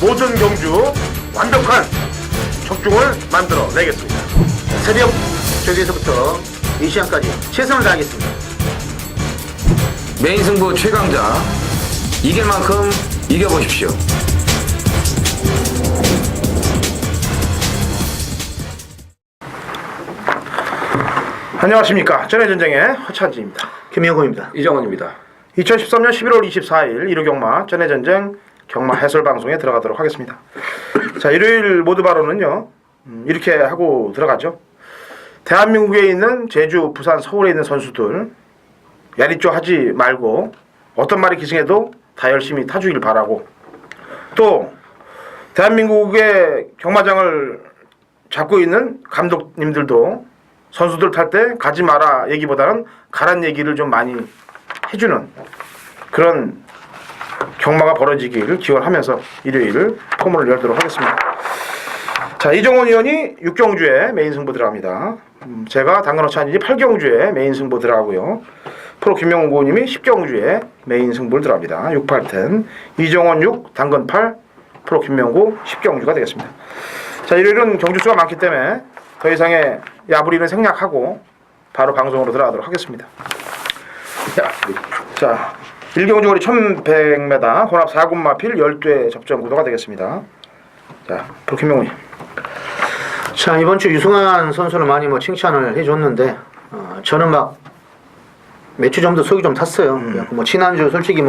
모든 경주 완벽한 적중을 만들어 내겠습니다. 새벽 저기에서부터 이 시간까지 최선을 다하겠습니다. 메인 승부 최강자 이길 만큼 이겨보십시오. 안녕하십니까. 전해전쟁의 허찬지입니다. 김영호입니다. 이정원입니다. 2013년 11월 24일 일요경마 전해전쟁 경마 해설방송에 들어가도록 하겠습니다. 자, 일요일 모두 발언은요 이렇게 하고 들어가죠. 대한민국에 있는 제주, 부산, 서울에 있는 선수들 야리쪼 하지 말고 어떤 말이 기승해도 다 열심히 타주길 바라고, 또 대한민국의 경마장을 잡고 있는 감독님들도 선수들 탈 때 가지 마라 얘기보다는 가란 얘기를 좀 많이 해주는 그런 경마가 벌어지기를 기원하면서 일요일 포문을 열도록 하겠습니다. 자, 이정원 의원이 6경주에 메인 승부 들어갑니다. 제가 당근어치 한지 8경주에 메인 승부 들어가고요. 프로 김명훈 고님이 10경주에 메인 승부를 들어갑니다. 6, 8텐 이정원 6, 당근 8, 프로 김명구 10경주가 되겠습니다. 자, 일요일은 경주수가 많기 때문에 더 이상의 야부리는 생략하고 바로 방송으로 들어가도록 하겠습니다. 자, 1경주 거리 1100m 혼합 4군마필 10대 접전 구도가 되겠습니다. 자, 프로 김명훈이. 자, 이번 주 유승환 선수를 많이 칭찬을 해줬는데 저는 막 몇 주 전부터 속이 좀 탔어요. 지난주 솔직히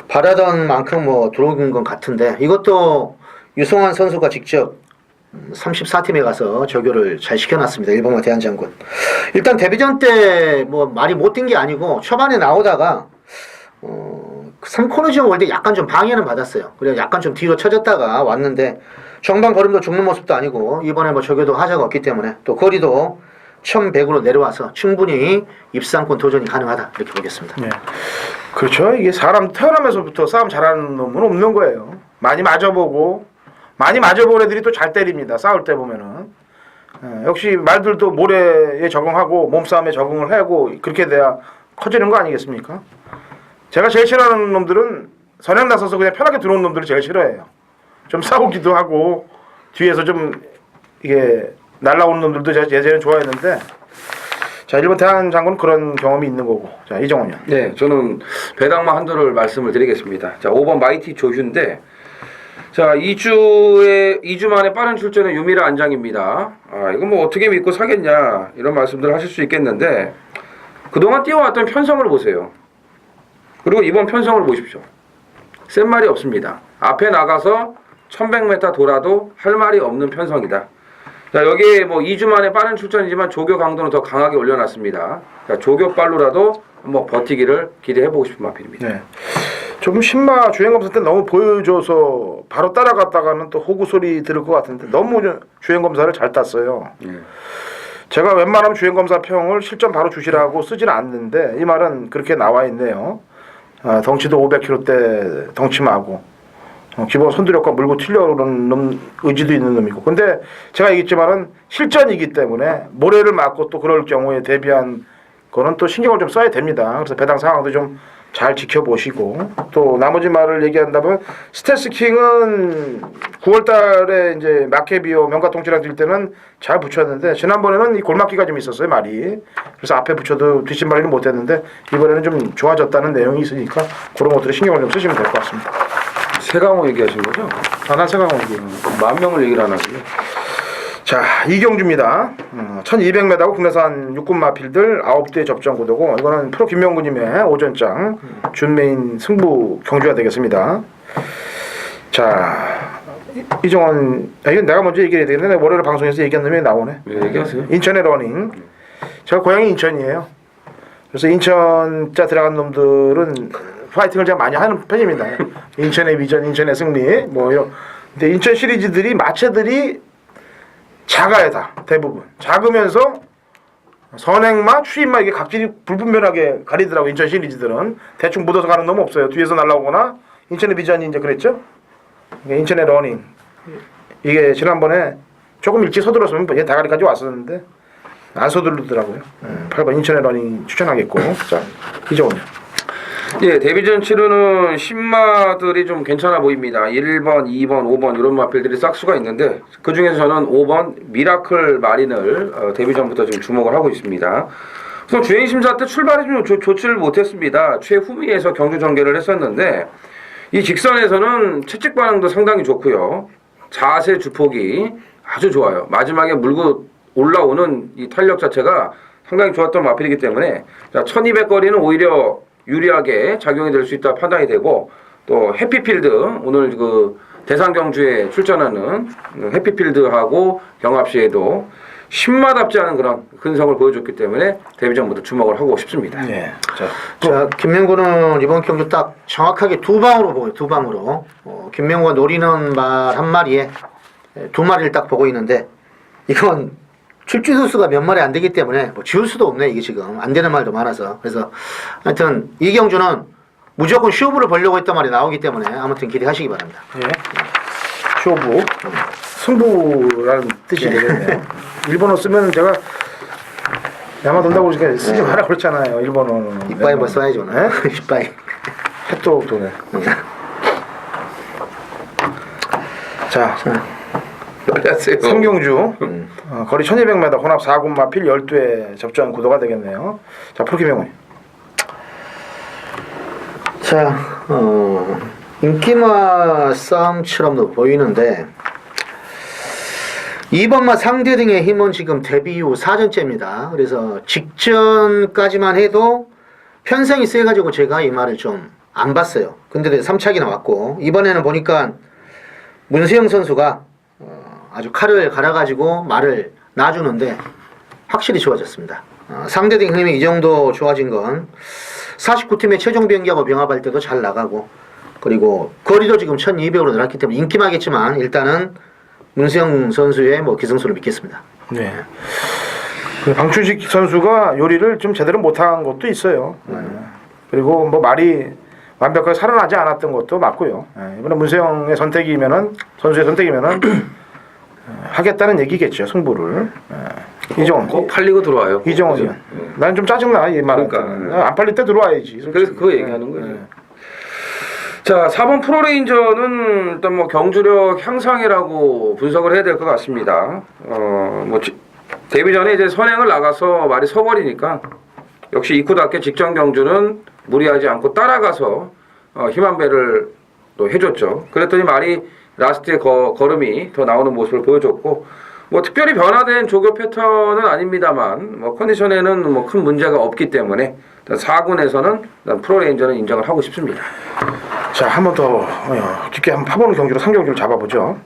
바라던 만큼 들어온 것 같은데, 이것도 유승환 선수가 직접 34팀에 가서 적용을 잘 시켜놨습니다. 일본어 대한장군. 일단 데뷔전 때 말이 못 뛴 게 아니고 초반에 나오다가 3코너 지점 올 때 약간 좀 방해는 받았어요. 그래서 약간 좀 뒤로 쳐졌다가 왔는데 정방 걸음도 죽는 모습도 아니고 이번에 적용도 하자가 없기 때문에 또 거리도 1100으로 내려와서 충분히 입상권 도전이 가능하다 이렇게 보겠습니다. 네. 그렇죠. 이게 사람 태어나면서부터 싸움 잘하는 놈은 없는 거예요. 많이 맞아본 애들이 또 잘 때립니다. 싸울 때 보면은. 역시 말들도 모래에 적응하고 몸싸움에 적응을 하고 그렇게 돼야 커지는 거 아니겠습니까? 제가 제일 싫어하는 놈들은 선행 나서서 그냥 편하게 들어온 놈들을 제일 싫어해요. 좀 싸우기도 하고 뒤에서 좀 이게 날라오는 놈들도 제가 예전에 좋아했는데, 자, 일본 대한장군은 그런 경험이 있는 거고. 자, 이정원이요. 네, 저는 배당마 한도를 말씀을 드리겠습니다. 자, 5번 마이티 조슈인데, 자, 2주 만에 빠른 출전의 유미라 안장입니다. 이거 어떻게 믿고 사겠냐 이런 말씀들 하실 수 있겠는데, 그동안 뛰어왔던 편성을 보세요. 그리고 이번 편성을 보십시오. 센 말이 없습니다. 앞에 나가서 1100m 돌아도 할 말이 없는 편성이다. 자, 여기에 2주 만에 빠른 출전이지만 조교 강도는 더 강하게 올려놨습니다. 자, 조교빨로라도 한번 버티기를 기대해보고 싶은 마필입니다. 네. 조금 신마 주행검사 때 너무 보여줘서 바로 따라갔다가는 또 호구 소리 들을 것 같은데 너무 주행검사를 잘 땄어요. 제가 웬만하면 주행검사 평을 실전 바로 주시라고 쓰지는 않는데 이 말은 그렇게 나와 있네요. 덩치도 500kg대 덩치마고 기본 손두력과 물고 튀려오는 놈 의지도 있는 놈이고, 근데 제가 얘기했지만은 실전이기 때문에 모래를 맞고 또 그럴 경우에 대비한 거는 또 신경을 좀 써야 됩니다. 그래서 배당 상황도 좀 잘 지켜보시고, 또 나머지 말을 얘기한다면 스텔스킹은 9월달에 이제 마케비오 명가통치랑 뛸 때는 잘 붙였는데 지난번에는 이 골막기가 좀 있었어요, 말이. 그래서 앞에 붙여도 뒷심발이는 못했는데 이번에는 좀 좋아졌다는 내용이 있으니까 그런 것들에 신경을 좀 쓰시면 될 것 같습니다. 세강호 얘기하신 거죠? 난 세강호 얘기해요. 10,000명을 얘기를 안 하고요. 자, 이경주입니다. 1200m고 국내산 육군 마필들 9대 접전 구도고, 이거는 프로 김명구님의 오전장 준메인 승부 경주가 되겠습니다. 자, 이정원, 이건 내가 먼저 얘기해야 되겠네. 내가 월요일 방송에서 얘기한 놈이 나오네. 네, 얘기하세요. 인천의 러닝. 제가 고향이 인천이에요. 그래서 인천자 들어간 놈들은 파이팅을 제가 많이 하는 편입니다. 인천의 비전, 인천의 승리, 근데 인천 시리즈들이 마체들이 작아요. 다 대부분 작으면서 선행마, 추임마 이게 각질이 불분명하게 가리더라고. 인천 시리즈들은 대충 묻어서 가는 놈 없어요. 뒤에서 날라오거나. 인천의 비전이 이제 그랬죠. 인천의 러닝, 이게 지난번에 조금 일찍 서둘렀으면 얘 다가리까지 왔었는데 안 서두르더라고요. 8번 인천의 러닝 추천하겠고. 자, 이정원이요. 예, 데뷔전 치르는 신마들이 좀 괜찮아 보입니다. 1번, 2번, 5번 이런 마필들이 싹수가 있는데 그 중에서 저는 5번 미라클 마린을 데뷔전부터 지금 주목을 하고 있습니다. 우선 주행 심사 때 출발이 좀 좋지를 못했습니다. 최후미에서 경주 전개를 했었는데 이 직선에서는 채찍 반응도 상당히 좋고요. 자세 주폭이 아주 좋아요. 마지막에 물고 올라오는 이 탄력 자체가 상당히 좋았던 마필이기 때문에 자, 1200 거리는 오히려 유리하게 작용이 될 수 있다 판단이 되고 또 해피필드 오늘 그 대상 경주에 출전하는 해피필드하고 경합시에도 신마답지 않은 그런 근성을 보여줬기 때문에 데뷔전부터 주목을 하고 싶습니다. 예. 자, 김명구는 이번 경주 딱 정확하게 두 방으로 보고요. 두 방으로. 김명구가 노리는 말 한 마리에 두 마리를 딱 보고 있는데 이건 출주 수가 몇 마리 안 되기 때문에 뭐 지울 수도 없네. 이게 지금 안 되는 말도 많아서. 그래서 하여튼 이 경주는 무조건 쇼부를 보려고 했던 말이 나오기 때문에 아무튼 기대하시기 바랍니다. 예. 쇼부. 승부라는 뜻이 되겠네요. 일본어 쓰면 제가 야마 돈다고 그러니까 쓰지 마라 그랬잖아요. 일본어는. 이빠이 뭐 써야죠. 네? 이빠이. 햇도 도네. 자, 안녕하세요. 삼경주 거리 1200m 혼합 4군 마필 12회 접전 구도가 되겠네요. 자, 프로김영훈. 자, 인기마 싸움처럼도 보이는데 2번마 상대 등의 힘은 지금 데뷔 이후 4전째입니다. 그래서 직전까지만 해도 편성이 세가지고 제가 이 말을 좀 안 봤어요. 근데 3차기 나왔고 이번에는 보니까 문세영 선수가 아주 칼을 갈아가지고 말을 놔주는데 확실히 좋아졌습니다. 상대 등 힘이 이 정도 좋아진 건 49팀의 최종 비행기하고 병합할 때도 잘 나가고 그리고 거리도 지금 1200으로 늘었기 때문에 인기마겠지만 일단은 문세영 선수의 뭐 기승수를 믿겠습니다. 네. 방춘식 선수가 요리를 좀 제대로 못한 것도 있어요. 그리고 뭐 말이 완벽하게 살아나지 않았던 것도 맞고요. 이번에 문세영의 선수의 선택이면은 하겠다는 얘기겠죠. 승부를. 이정원. 꼭 팔리고 들어와요. 이정원 의원. 나는 좀 짜증나 이 말은. 그러니까. 안 팔릴 때 들어와야지. 솔직히. 그래서 그거 얘기하는 거예요. 자, 4번 프로레인저는 일단 뭐 경주력 향상이라고 분석을 해야 될 것 같습니다. 데뷔 전에 이제 선행을 나가서 말이 서버리니까 역시 이쿠답게 직전 경주는 무리하지 않고 따라가서 힘한 배를 또 해줬죠. 그랬더니 말이 라스트의 걸음이 더 나오는 모습을 보여줬고 뭐 특별히 변화된 조교 패턴은 아닙니다만 뭐 컨디션에는 뭐 큰 문제가 없기 때문에 4군에서는 프로레인저는 인정을 하고 싶습니다. 자, 한 번 더 깊게 한번 파보는 경기로 3경기를 잡아보죠.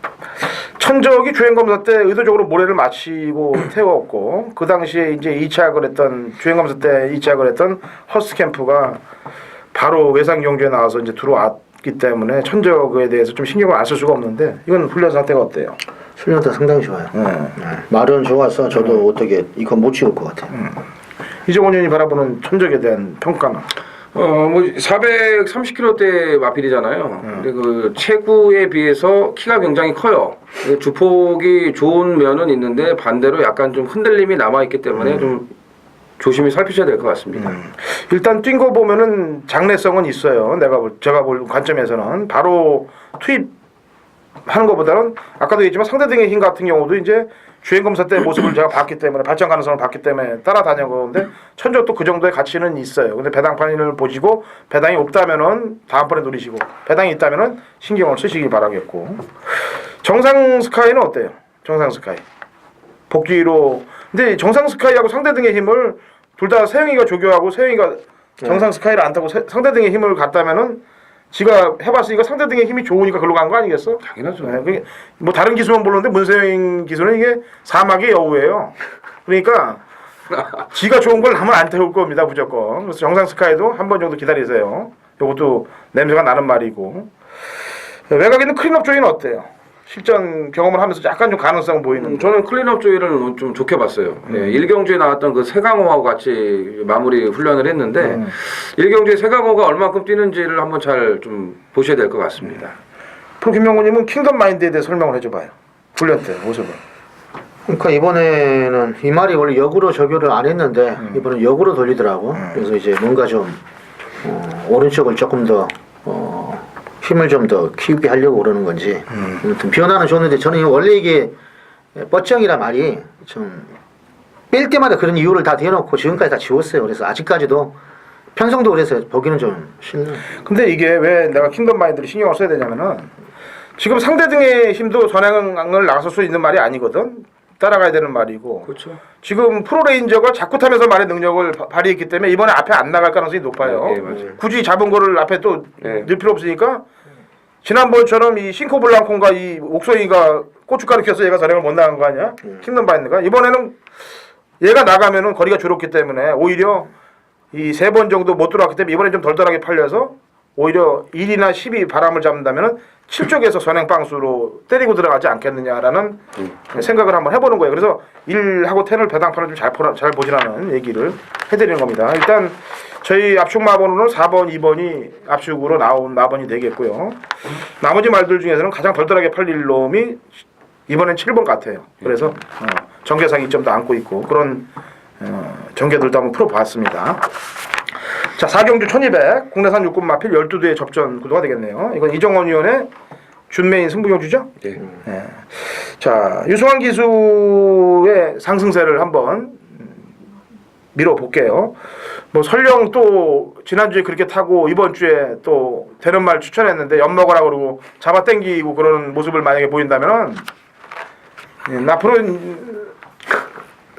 천적이 주행검사 때 의도적으로 모래를 마치고 태웠고 그 당시에 이제 2차약을 했던 주행검사 때 2차약을 했던 허스캠프가 바로 외상 경주에 나와서 이제 들어왔기 때문에 천적에 대해서 좀 신경을 안 쓸 수가 없는데 이건 훈련 상태가 어때요? 훈련도 상당히 좋아요. 말은 좋아서 저도 어떻게 이건 못 지울 것 같아요. 이정원 의원이 바라보는 천적에 대한 평가는? 뭐 430kg대 마필이잖아요. 근데 그 체구에 비해서 키가 굉장히 커요. 주폭이 좋은 면은 있는데 반대로 약간 좀 흔들림이 남아 있기 때문에 좀 조심히 살피셔야 될 것 같습니다. 일단 뛴 거 보면은 장래성은 있어요. 제가 볼 관점에서는 바로 투입하는 것보다는 아까도 얘기했지만 상대 등의 힘 같은 경우도 이제 주행검사 때 모습을 제가 봤기 때문에 발전 가능성을 봤기 때문에 따라다녀보는데 천적도 그 정도의 가치는 있어요. 근데 배당판을 보시고 배당이 없다면은 다음번에 노리시고 배당이 있다면은 신경을 쓰시기 바라겠고 정상 스카이는 어때요? 정상 스카이 복귀로 근데 정상 스카이하고 상대 등의 힘을 둘 다 세영이가 조교하고 세영이가 정상 스카이를 안 타고 상대 등의 힘을 갖다면은 지가 해봤으니까 상대 등의 힘이 좋으니까 글로 간 거 아니겠어? 당연하죠. 그게 뭐 다른 기술만 모르는데 문세영 기술은 이게 사막의 여우예요. 그러니까 지가 좋은 걸 하면 안 태울 겁니다 무조건. 그래서 정상 스카이도 한 번 정도 기다리세요. 이것도 냄새가 나는 말이고 외곽에 있는 클린업 조이는 어때요? 실전 경험을 하면서 약간 좀 가능성 보이는. 저는 클린업 조이를 좀 좋게 봤어요. 1경주에 나왔던 그 세강호하고 같이 마무리 훈련을 했는데 1경주에 세강호가 얼마큼 뛰는지를 한번 잘 좀 보셔야 될 것 같습니다. 프로 김명훈님은 킹덤 마인드에 대해 설명을 해줘봐요. 훈련 때 모습을. 그러니까 이번에는 이 말이 원래 역으로 적용을 안 했는데 이번엔 역으로 돌리더라고. 그래서 이제 뭔가 좀 오른쪽을 조금 더 힘을 좀 더 키우게 하려고 그러는 건지 아무튼 변화는 좋는데 저는 원래 이게 뻗정이라 말이 좀 뺄 때마다 그런 이유를 다 대놓고 지금까지 다 지웠어요. 그래서 아직까지도 편성도 그래서 보기는 좀 싫네요. 근데 이게 왜 내가 킹덤 마인드를 신경을 써야 되냐면은 지금 상대 등의 힘도 선행을 나설 수 있는 말이 아니거든. 따라가야 되는 말이고. 그렇죠. 지금 프로레인저가 자꾸 타면서 말의 능력을 발휘했기 때문에 이번에 앞에 안 나갈 가능성이 높아요. 예, 맞아요. 굳이 잡은 거를 앞에 또 예. 넣을 필요 없으니까 지난번처럼 이 싱코블랑콘과 이 옥소이가 고춧가루 켜서 얘가 선행을 못 나간 거 아니야? 킹덤 마인드가 이번에는 얘가 나가면은 거리가 줄었기 때문에 오히려 이 3번 정도 못 들어왔기 때문에 이번에 좀 덜덜하게 팔려서 오히려 1이나 10이 바람을 잡는다면은 7쪽에서 선행 방수로 때리고 들어가지 않겠느냐라는 생각을 한번 해보는 거예요. 그래서 1하고 10을 배당판을 좀 잘 보시라는 얘기를 해드리는 겁니다. 일단 저희 압축 마번으로는 4번, 2번이 압축으로 나온 마번이 되겠고요. 나머지 말들 중에서는 가장 덜덜하게 팔릴 놈이 이번엔 7번 같아요. 그래서 전개상 2점도 안고 있고 그런 전개들도 한번 풀어봤습니다. 자, 4경주 1200 국내산 육군 마필 12대의 접전 구도가 되겠네요. 이건 이정원 위원의 준메인 승부경주죠? 예. 예. 자, 유승환 기수의 상승세를 한번 밀어볼게요. 뭐 설령 또 지난주에 그렇게 타고 이번 주에 또 되는 말 추천했는데 엿먹으라 그러고 잡아당기고 그러는 모습을 만약에 보인다면 앞으로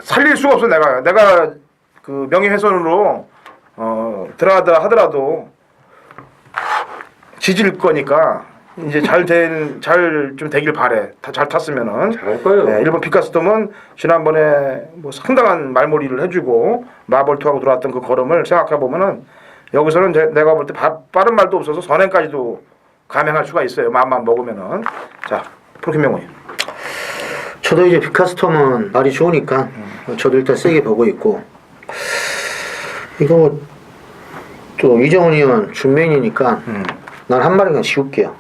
살릴 수가 없어. 내가 그 명예훼손으로 들어가다 하더라도 지질 거니까 이제 잘 좀 되길 바래. 잘 탔으면은. 잘할 거예요. 네, 일본 피카스톰은 지난번에 뭐 상당한 말몰이를 해주고 마볼트하고 들어왔던 그 걸음을 생각해 보면은 여기서는 내가 볼 때 빠른 말도 없어서 선행까지도 감행할 수가 있어요. 마음만 먹으면은. 자, 프로킴 님. 저도 이제 피카스톰은 말이 좋으니까 저도 일단 세게 보고 있고 이거 또 이정훈 의원 준메인이니까 난 한 마리 그냥 지울게요.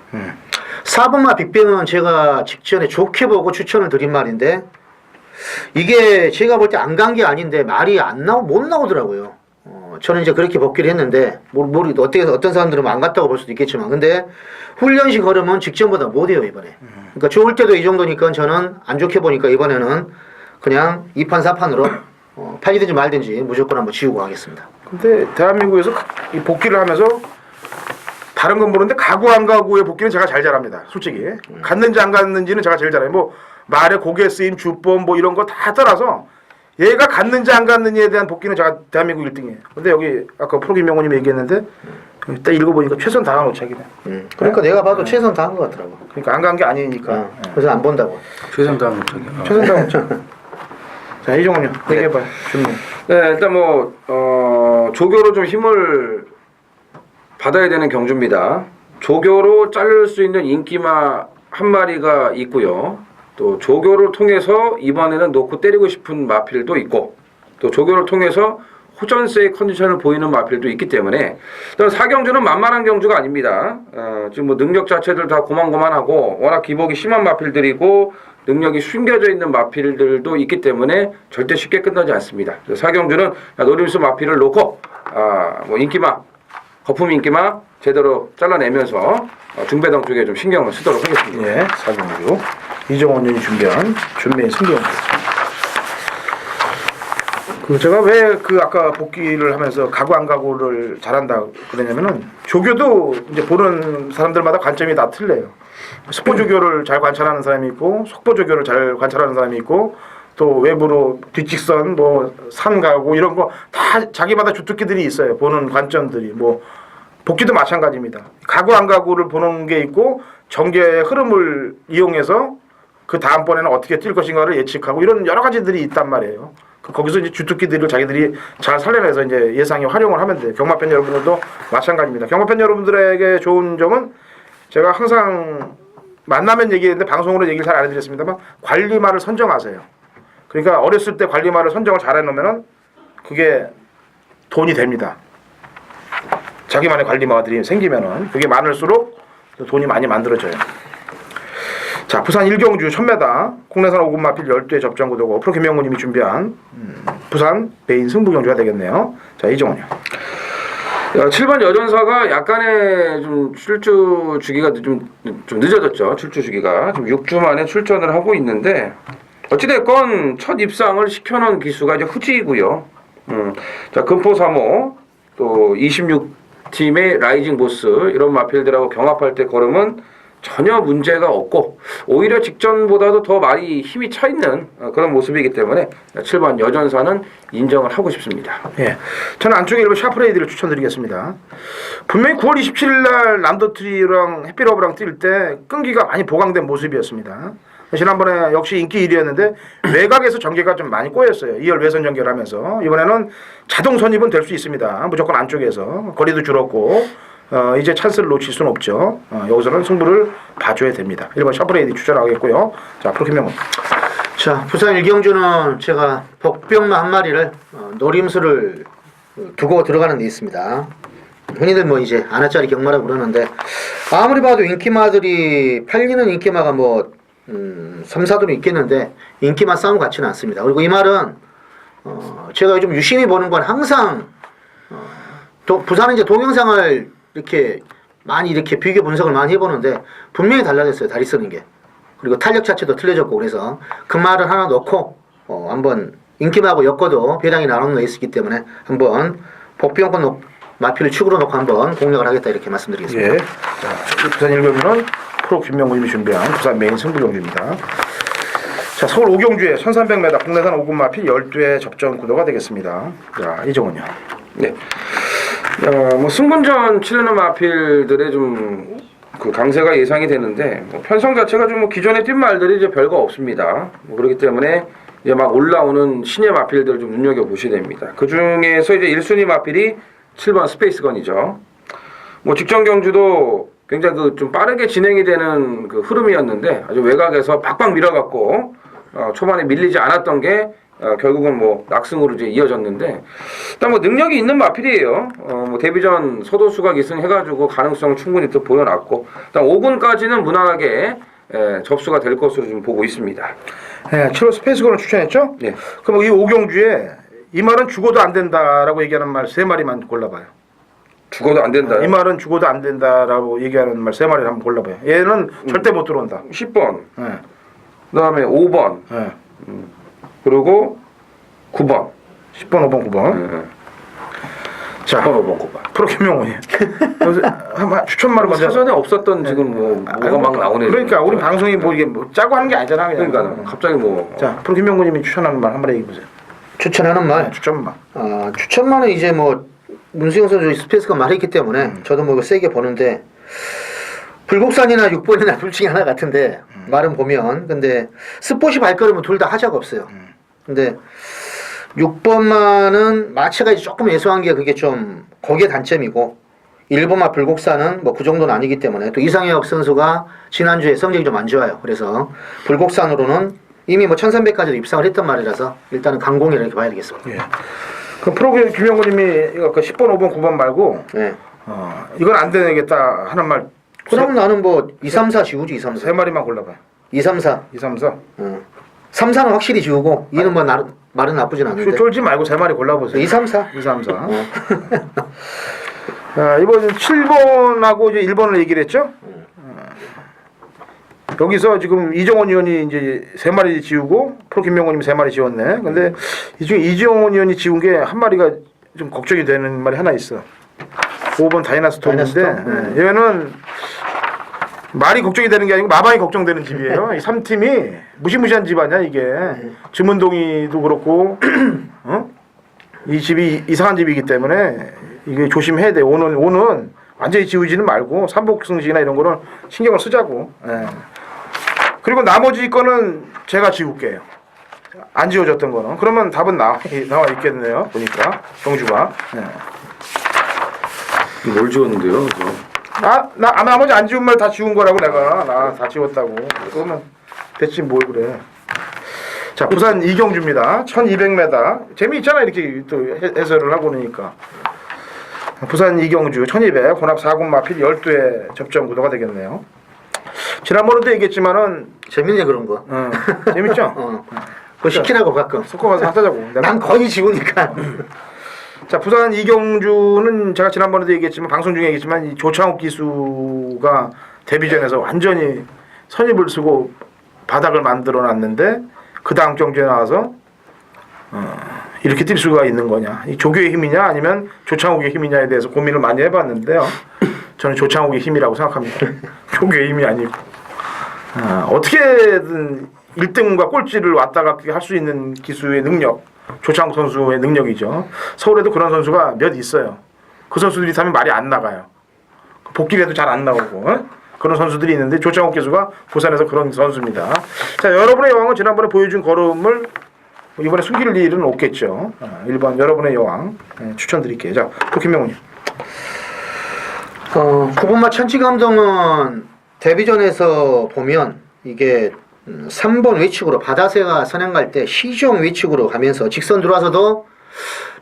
4번마 빅뱅은 제가 직전에 좋게 보고 추천을 드린 말인데 이게 제가 볼 때 안 간 게 아닌데 말이 못 나오더라고요. 저는 이제 그렇게 먹기를 했는데 어떤 사람들은 안 갔다고 볼 수도 있겠지만 근데 훈련식 걸으면 직전보다 못해요 이번에. 그러니까 좋을 때도 이 정도니까 저는 안 좋게 보니까 이번에는 그냥 2판 4판으로 팔리든지 말든지 무조건 한번 지우고 가겠습니다. 근데 대한민국에서 이 복귀를 하면서 다른 건 모르는데 가구 안 가구의 복귀는 제가 잘 잘합니다. 솔직히 갔는지 안 갔는지는 제가 제일 잘해요. 뭐 말의 고개 쓰임, 주법 뭐 이런 거 다 떠나서 얘가 갔는지 안 갔는지에 대한 복귀는 제가 대한민국 1등이에요. 근데 여기 아까 프로김 명호님이 얘기했는데 딱 읽어보니까 최선 다한 오착이네. 그러니까 내가 봐도 최선 다한 것 같더라고. 그러니까 안 간 게 아니니까. 그래서 안 본다고. 최선 다한 목적이요. 최선 다한 오착. 자, 이종훈요. 얘기해봐요. 준비. 네, 일단 조교로 좀 힘을 받아야 되는 경주입니다. 조교로 자를 수 있는 인기마 한 마리가 있고요. 또 조교를 통해서 이번에는 놓고 때리고 싶은 마필도 있고 또 조교를 통해서 호전세의 컨디션을 보이는 마필도 있기 때문에 일단 4경주는 만만한 경주가 아닙니다. 지금 뭐 능력 자체들 다 고만고만하고 워낙 기복이 심한 마필들이고 능력이 숨겨져 있는 마필들도 있기 때문에 절대 쉽게 끝나지 않습니다. 4경주는 노림수 마필을 놓고 뭐 인기마 거품 인기마 제대로 잘라내면서 중배당 쪽에 좀 신경을 쓰도록 하겠습니다. 예, 4경주. 이정원 님이 준비한 준비의 승경. 제가 왜 아까 복귀를 하면서 가구 안 가구를 잘한다 그러냐면은 조교도 이제 보는 사람들마다 관점이 다 틀려요. 속보 조교를 잘 관찰하는 사람이 있고 속보 조교를 잘 관찰하는 사람이 있고 또 외부로 뒷직선 뭐 산 가구 이런 거 다 자기마다 주특기들이 있어요. 보는 관점들이 뭐 복귀도 마찬가지입니다. 가구 안 가구를 보는 게 있고 전개의 흐름을 이용해서 그 다음번에는 어떻게 뛸 것인가를 예측하고 이런 여러 가지들이 있단 말이에요. 거기서 이제 주특기들을 자기들이 잘 살려내서 이제 예상에 활용을 하면 돼요. 경마팬 여러분들도 마찬가지입니다. 경마팬 여러분들에게 좋은 점은 제가 항상 만나면 얘기했는데 방송으로 얘기를 잘 안 해드렸습니다만 관리마를 선정하세요. 그러니까 어렸을 때 관리마를 선정을 잘 해놓으면은 그게 돈이 됩니다. 자기만의 관리마들이 생기면은 그게 많을수록 돈이 많이 만들어져요. 자, 부산 1경주 1000m 국내산 5군 마필 12회 접전 구도고 프로 김영무님이 준비한 부산 메인 승부 경주가 되겠네요. 자, 이정원요. 7번 여전사가 약간의 좀 출주 주기가 좀 늦어졌죠. 출주 주기가 지금 6주 만에 출전을 하고 있는데 어찌됐건 첫 입상을 시켜놓은 기수가 이제 후지이고요. 자 금포 3호 또 26팀의 라이징 보스 이런 마필들하고 경합할 때 걸음은 전혀 문제가 없고 오히려 직전보다도 더 많이 힘이 차 있는 그런 모습이기 때문에 7번 여전사는 인정을 하고 싶습니다. 예, 저는 안쪽에 1번 샤프레이드를 추천드리겠습니다. 분명히 9월 27일 날 남도트리랑 햇빛러브랑 뛸 때 끈기가 많이 보강된 모습이었습니다. 지난번에 역시 인기 1위였는데 외곽에서 전개가 좀 많이 꼬였어요. 2열 외선 전개를 하면서 이번에는 자동 선입은 될 수 있습니다. 무조건 안쪽에서 거리도 줄었고 이제 찬스를 놓칠 수는 없죠. 여기서는 승부를 봐줘야 됩니다. 1번 샤프레이드 추천하겠고요. 자, 프로킴명은 자, 부산 일경주는 제가 복병마 한 마리를 노림수를 두고 들어가는 데 있습니다. 흔히들 뭐 이제 아나짜리 경마라고 그러는데 아무리 봐도 인기마들이 팔리는 인기마가 뭐 3, 4도는 있겠는데 인기마 싸움 같지는 않습니다. 그리고 이 말은 제가 요즘 유심히 보는 건 항상 부산은 이제 동영상을 이렇게 많이 이렇게 비교 분석을 많이 해보는데 분명히 달라졌어요. 다리 쓰는 게. 그리고 탄력 자체도 틀려졌고 그래서 그 말을 하나 넣고 한번 인기마하고 엮어도 배당이 나오는 레이스이기 때문에 한번 복병권 마피를 축으로 놓고 한번 공략을 하겠다 이렇게 말씀드리겠습니다. 예. 자, 부산 일경주는 프로 김명구님이 준비한 부산 메인 승부 경주입니다. 자, 서울 오경주의 1300m 국내산 5군 마피 12회 접전 구도가 되겠습니다. 자, 이정훈요. 네. 뭐 승분전 치르는 마필들의 좀 그 강세가 예상이 되는데 뭐 편성 자체가 좀 뭐 기존에 뛴 말들이 이제 별거 없습니다. 뭐 그렇기 때문에 이제 막 올라오는 신예 마필들을 좀 눈여겨 보셔야 됩니다. 그 중에서 이제 1순위 마필이 7번 스페이스건이죠. 뭐 직전 경주도 굉장히 그 좀 빠르게 진행이 되는 그 흐름이었는데 아주 외곽에서 박박 밀어갖고 초반에 밀리지 않았던 게 결국은 뭐 낙승으로 이제 이어졌는데 일단 뭐 능력이 있는 마필이에요. 뭐 데뷔전 서도수가 기승해가지고 가능성 충분히 또 보여놨고 일단 5군까지는 무난하게 접수가 될 것으로 좀 보고 있습니다. 네, 7호 스페이스건을 추천했죠? 네. 그럼 이 오경주에 이 말은 죽어도 안 된다라고 얘기하는 말 3마리만 골라봐요. 죽어도 안 된다. 이 말은 죽어도 안 된다라고 얘기하는 말 3마리를 한번 골라봐요. 얘는 절대 못 들어온다. 10번. 네. 그다음에 5번. 네. 그리고 9번. 10번, 5번, 9번. 자, 10번, 5번, 9번. 프로 김명훈이 여기서 한번 추천말을 먼저. 사전에 없었던 지금 뭐 뭐가 막 나오네. 그러니까 우리 방송이 뭐 이게 뭐 짜고 하는 게 아니잖아. 그냥. 그러니까 갑자기 뭐. 자, 프로 김명훈님이 추천하는 말 한번 얘기해 보세요. 추천하는 말. 추천말. 추천만은 이제 뭐 문수영 선수 스페이스가 말했기 때문에 저도 뭐 이거 세게 보는데 불국산이나 6번이나 둘 중에 하나 같은데 말은 보면 근데 스포시 발걸음은 둘 다 하자가 없어요. 근데 6번만은 마체가 이제 조금 예소한 게 그게 좀 거기에 단점이고 1번만 불국산은 뭐 그 정도는 아니기 때문에 또 이상혁 선수가 지난주에 성적이 좀 안 좋아요. 그래서 불국산으로는 이미 뭐 1300까지도 입상을 했던 말이라서 일단은 강공이라 이렇게 봐야 되겠습니다. 예. 그 프로 김명훈님이 이거 그 10번, 5번, 9번 말고 네. 이건 안 되겠다 하는 말. 그럼 나는 뭐 2, 3, 4 지우지 2, 3, 4. 3마리만 골라봐요. 2, 3, 4. 2, 3, 4. 3, 4는 확실히 지우고 2는 뭐 말은 나쁘진 않은데. 쫄지 말고 3마리 골라보세요. 2, 3, 4. 2, 3, 4. 이번 7번하고 이제 1번을 얘기를 했죠. 여기서 지금 이정원 의원이 이제 3마리 지우고 프로 김명훈님이 3마리 지웠네. 근데 이 중에 이정원 의원이 지운 게 한 마리가 좀 걱정이 되는 말이 하나 있어. 5번 다이나스톰인데 얘는 말이 걱정이 되는 게 아니고 마방이 걱정되는 집이에요. 이 3팀이 무시무시한 집 아니야 이게. 주문동이도 그렇고 이 집이 이상한 집이기 때문에 이게 조심해야 돼. 오는 완전히 지우지는 말고 삼복승식이나 이런 거는 신경을 쓰자고. 예. 그리고 나머지 거는 제가 지울게요. 안 지워졌던 거는. 그러면 답은 나와 있겠네요. 보니까 경주가. 예. 뭘 지웠는데요? 나머지 안 지운 말 다 지운 거라고 내가. 나 다 지웠다고. 그러면 대체 뭘 그래. 자, 부산 이경주입니다. 1200m. 재미있잖아. 이렇게 또 해설을 하고 그러니까. 부산 이경주 1200 혼합 4군 마필 12회 접전 구도가 되겠네요. 지난번에도 얘기했지만은 재밌네 그런 거. 재밌죠? 그거 시키라고 가끔. 섞어가서 하자고. 난 거의 지우니까. 자, 부산 이경주는 제가 지난번에도 얘기했지만 방송 중에 얘기했지만 이 조창욱 기수가 데뷔전에서 완전히 선입을 쓰고 바닥을 만들어 놨는데 그 다음 경주에 나와서 이렇게 뛸 수가 있는 거냐, 이 조교의 힘이냐 아니면 조창욱의 힘이냐에 대해서 고민을 많이 해봤는데요. 저는 조창욱의 힘이라고 생각합니다. 조교의 힘이 아니고 어떻게든 1등과 꼴찌를 왔다 갔다 할 수 있는 기수의 능력, 조창욱 선수의 능력이죠. 서울에도 그런 선수가 몇 있어요. 그 선수들이 타면 말이 안 나가요. 복귀를 해도 잘 안 나오고 그런 선수들이 있는데 조창욱 기수가 부산에서 그런 선수입니다. 자, 여러분의 여왕은 지난번에 보여준 걸음을 이번에 숨길 일은 없겠죠. 1번 여러분의 여왕 추천드릴게요. 자, 김명훈님. 9번마 천지감동은 데뷔전에서 보면 이게 3번 외측으로 바다새가 선행 갈 때 시종 외측으로 가면서 직선 들어와서도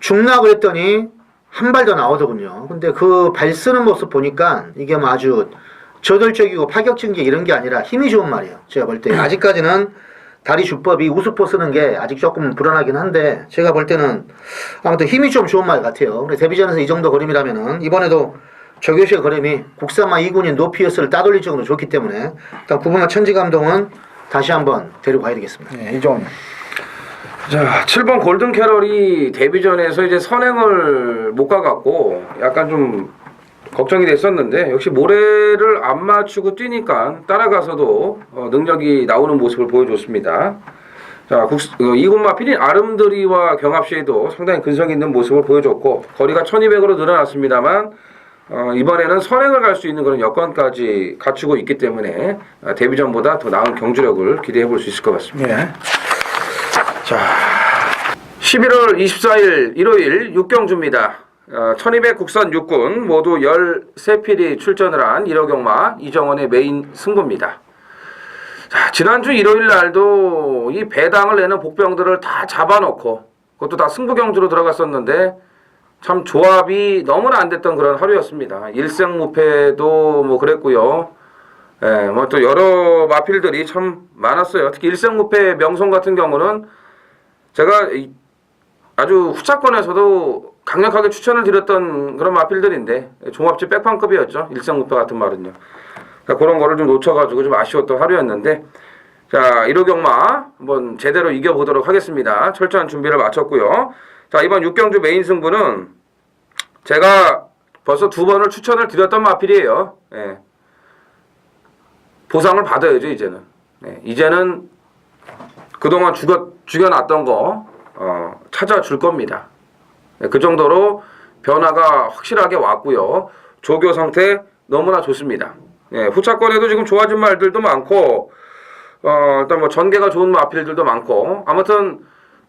중락을 했더니 한 발 더 나오더군요. 근데 그 발 쓰는 모습 보니까 이게 뭐 아주 저돌적이고 파격적인 이런 게 아니라 힘이 좋은 말이에요. 제가 볼 때 아직까지는 다리 주법이 우수포 쓰는 게 아직 조금 불안하긴 한데 제가 볼 때는 아무튼 힘이 좀 좋은 말 같아요. 근데 데뷔전에서 이 정도 걸음이라면은 이번에도 조교시의 걸음이 국산마 2군인 노피어스를 따돌릴 정도로 좋기 때문에 일단 9번마 천지감동은 다시 한번 데리고 가야 되겠습니다. 네, 이종훈. 자, 7번 골든 캐럴이 데뷔전에서 이제 선행을 못 가갖고 약간 좀 걱정이 됐었는데 역시 모래를 안 맞추고 뛰니까 따라가서도 능력이 나오는 모습을 보여줬습니다. 자, 이군마 필인 아름드리와 경합시에도 상당히 근성 있는 모습을 보여줬고 거리가 1200으로 늘어났습니다만 이번에는 선행을 갈 수 있는 그런 여건까지 갖추고 있기 때문에 데뷔전보다 더 나은 경주력을 기대해 볼 수 있을 것 같습니다. 네. 자, 11월 24일 일요일 6경주입니다. 1200 국산 6군 모두 13필이 출전을 한 1호 경마 이정원의 메인 승부입니다. 자, 지난주 일요일 날도 이 배당을 내는 복병들을 다 잡아놓고 그것도 다 승부 경주로 들어갔었는데 참 조합이 너무나 안 됐던 그런 하루였습니다. 일생무패도 뭐 그랬고요. 예, 뭐 또 여러 마필들이 참 많았어요. 특히 일생무패 명성 같은 경우는 제가 아주 후차권에서도 강력하게 추천을 드렸던 그런 마필들인데 종합지 백판급이었죠. 일생무패 같은 말은요. 그러니까 그런 거를 좀 놓쳐가지고 좀 아쉬웠던 하루였는데 자, 1호 경마 한번 제대로 이겨보도록 하겠습니다. 철저한 준비를 마쳤고요. 자, 이번 6경주 메인 승부는 제가 벌써 2번을 추천을 드렸던 마필이에요. 예. 보상을 받아야죠, 이제는. 예. 이제는 그동안 죽여놨던 거 찾아줄 겁니다. 예. 그 정도로 변화가 확실하게 왔고요. 조교 상태 너무나 좋습니다. 예. 후차권에도 지금 좋아진 말들도 많고 일단 뭐 전개가 좋은 마필들도 많고 아무튼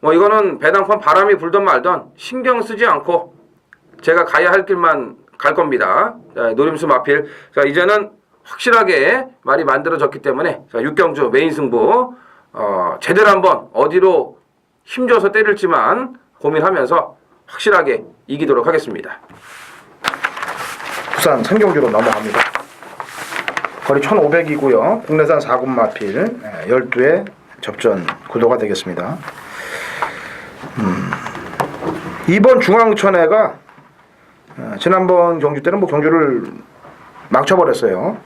뭐 이거는 배당판 바람이 불던 말던 신경 쓰지 않고 제가 가야 할 길만 갈 겁니다. 자, 노림수 마필. 자, 이제는 확실하게 말이 만들어졌기 때문에 자, 6경주 메인 승부 제대로 한번 어디로 힘줘서 때릴지만 고민하면서 확실하게 이기도록 하겠습니다. 부산 3경주로 넘어갑니다. 거리 1500이고요. 국내산 4군 마필 12회 접전 구도가 되겠습니다. 이번 중앙천해가 지난번 경주 때는 뭐 경주를 망쳐버렸어요.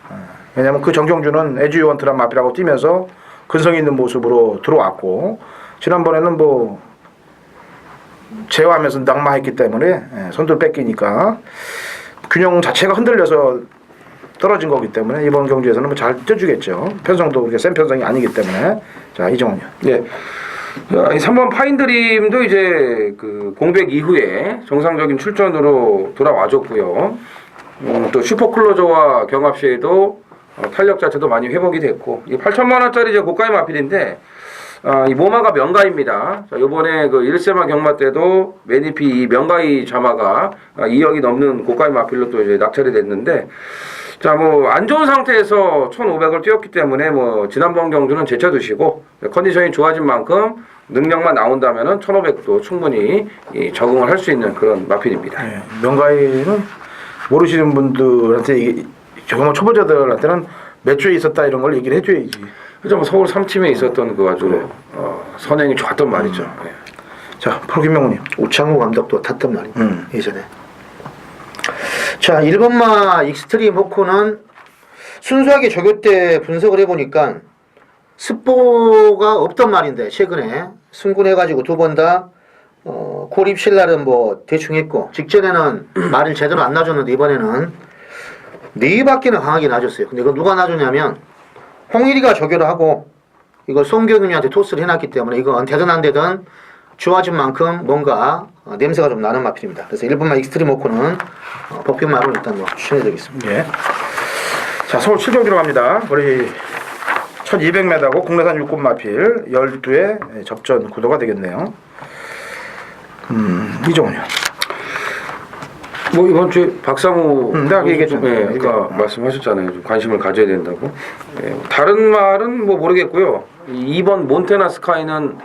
왜냐하면 그 정경주는 에듀원트란 마필하고 뛰면서 근성 있는 모습으로 들어왔고 지난번에는 뭐 제어하면서 낙마했기 때문에 선두를 뺏기니까 균형 자체가 흔들려서 떨어진 거기 때문에 이번 경주에서는 뭐 잘 뛰어주겠죠. 편성도 그렇게 센 편성이 아니기 때문에. 자, 이정훈이요. 예. 자, 3번 파인드림도 이제 그 공백 이후에 정상적인 출전으로 돌아와줬고요. 또 슈퍼클로저와 경합시에도 탄력 자체도 많이 회복이 됐고 이 8천만 원짜리 이제 고가의 마필인데 이 모마가 명가입니다. 자, 요번에 그 1세마 경마 때도 매니피 이 명가이 자마가 2억이 넘는 고가의 마필로 또 이제 낙찰이 됐는데 자, 뭐 안 좋은 상태에서 1,500을 뛰었기 때문에 뭐 지난번 경주는 제쳐두시고 컨디션이 좋아진 만큼 능력만 나온다면은 1,500도 충분히 적응을 할 수 있는 그런 마필입니다. 네, 명가이는 모르시는 분들한테 이게 정말 초보자들한테는 몇 주에 있었다 이런 걸 얘기를 해줘야지. 그죠? 뭐 서울 3팀에 있었던 그 아주 선행이 좋았던 말이죠. 네. 자, 프로김명훈님. 우창호 감독도 탔단 말이에요. 예전에. 자, 1번마 익스트림 호크는 순수하게 조교 때 분석을 해보니까 습보가 없던 말인데 최근에 승군해가지고 두 번 다 고립실 날은 뭐 대충 했고 직전에는 말을 제대로 안 놔줬는데 이번에는 4바퀴는 강하게 놔줬어요. 근데 이거 누가 놔주냐면 홍일이가 조교를 하고 이걸 송경윤이한테 토스를 해놨기 때문에 이건 되든 안 되든 좋아진 만큼 뭔가 냄새가 좀 나는 마필입니다. 그래서 1번마 익스트림 호크는 버핑마로 일단 뭐 추천해드리겠습니다. 예. 자, 서울 7경기로 갑니다. 거리 1200m고 국내산 육군 마필 12의 접전 구도가 되겠네요. 이종훈이요. 뭐 이번 주에 박상우 내가 얘기했잖아요. 예, 아까 말씀하셨잖아요. 좀 관심을 가져야 된다고. 예, 다른 말은 뭐 모르겠고요. 2번 몬테나 스카이는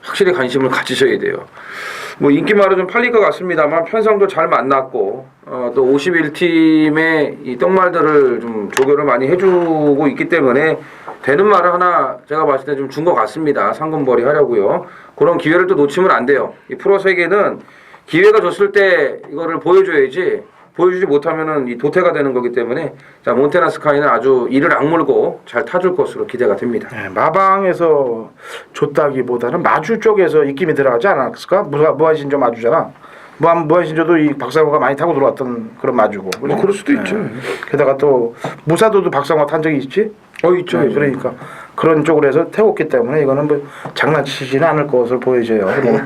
확실히 관심을 가지셔야 돼요. 뭐 인기말은 좀 팔릴 것 같습니다만 편성도 잘 만났고 또 51팀의 이 떡말들을 좀 조교를 많이 해주고 있기 때문에 되는 말을 하나 제가 봤을 때 좀 준 것 같습니다. 상금벌이 하려고요. 그런 기회를 또 놓치면 안 돼요. 이 프로 세계는 기회가 줬을 때 이거를 보여줘야지 보여주지 못하면은 이 도태가 되는 거기 때문에 자 몬테나 스카이는 아주 이를 악물고 잘 타줄 것으로 기대가 됩니다. 네, 마방에서 줬다기보다는 마주 쪽에서 입김이 들어가지 않았을까? 무한신조 마주잖아. 무한신조도 이 박상호가 많이 타고 들어왔던 그런 마주고. 뭐 그럴 수도 있죠. 게다가 또 무사도도 박상호가 탄 적이 있지? 있죠. 네, 그러니까 그런 쪽으로 해서 태웠기 때문에 이거는 뭐 장난치지는 않을 것을 보여줘요. 그리고